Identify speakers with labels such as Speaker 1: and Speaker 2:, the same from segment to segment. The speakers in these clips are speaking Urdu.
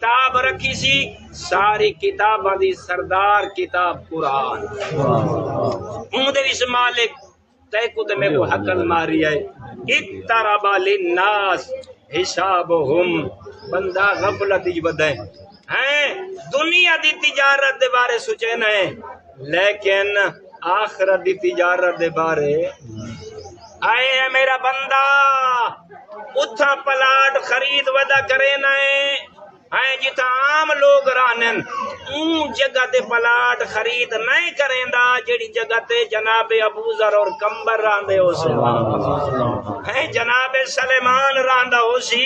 Speaker 1: کتاب رکھی سی ساری کتاباں دی سردار کتاب قرآن اون دے وچ مالک تے کو تے میں کو حقل ماری ہے اقترب للناس حسابہم بندہ غفلت وچ بدے ہیں دنیا دی تجارت دے بارے سوچے نہ لیکن آخرت دی تجارت دے بارے آئے ہے میرا بندہ اتھا پلاٹ خرید ودا کرے نہ ہے جتا عام لوگ رانن اون جگہ تے پلاٹ خرید نہیں کریں دا جڑی جگہ تے جناب ابو ذر اور کمبر راندے ہو سی ہے جناب سلیمان راندہ ہو سی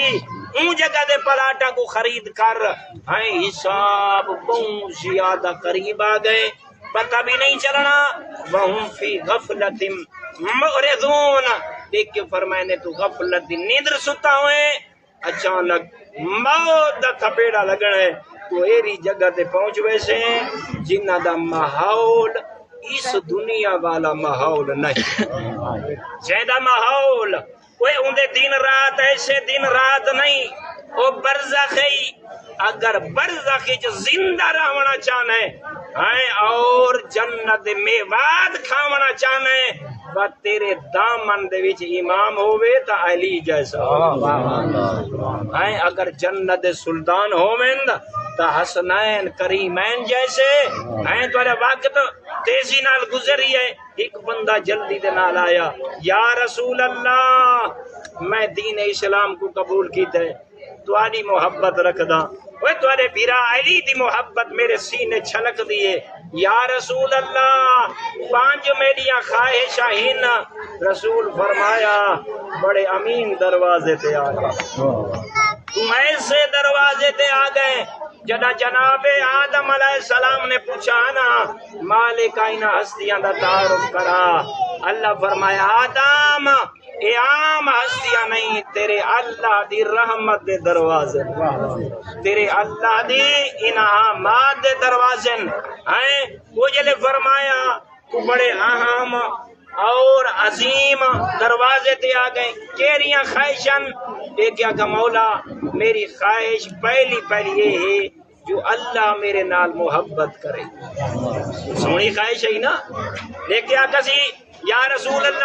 Speaker 1: اون جگہ دے پلاٹا کو خرید کر ہیں حساب بہت زیادہ قریب آ گئے پتہ بھی نہیں چلنا وہم فی غفلت معرضون دیکھ کے فرمائے نے تو غفلت دی نیندر ستا ہوئے اچانک موت دا تھپیڑا لگنا ہے تو ایری جگہ تے پہنچ ویسے جنہ دا ماحول اس دنیا والا ماحول نہیں زیادہ ماحول کوئی اندے دن رات ایسے دن رات نہیں وہ برزخ ہے اگر برزخ زندہ رہنا چاہنا ہے اور جنت میوات کھاونا چاہنا ہے با تیرے دامن دے وچ امام ہوئے تا علی جیسا اگر جنت سلطان ہوئے تا حسنین کریمین جیسے تھوڑا وقت تیزی نال گزری ہے ایک بندہ جلدی دے نال آیا یا رسول اللہ میں دین اسلام کو قبول کیتا ہے تواڈی محبت رکھدا وہ تواڈے پیرا علی دی محبت میرے سینے چھلک دیے یا رسول اللہ پانچ میریاں خواہشاں ہن رسول فرمایا بڑے امین دروازے تے آ گئے تم ایسے دروازے تے آ گئے جدا جناب آدم علیہ السلام نے پوچھا نا مالک آئینہ ہستیاں دا تعارف کرا اللہ فرمایا آدم اے عام ہستیاں نہیں تیرے اللہ دی رحمت دے دروازے تیرے اللہ دی انعامات دے دروازے ہیں وہ جلے فرمایا تو بڑے اہم اور عظیم دروازے تے آ گئے کیریاں خواہشاں ایک کیا کہ مولا میری خواہش پہلی یہ ہے جو اللہ میرے نال محبت کرے سونی خواہش ہے نا لیکن کیا کسی یا رسول اللہ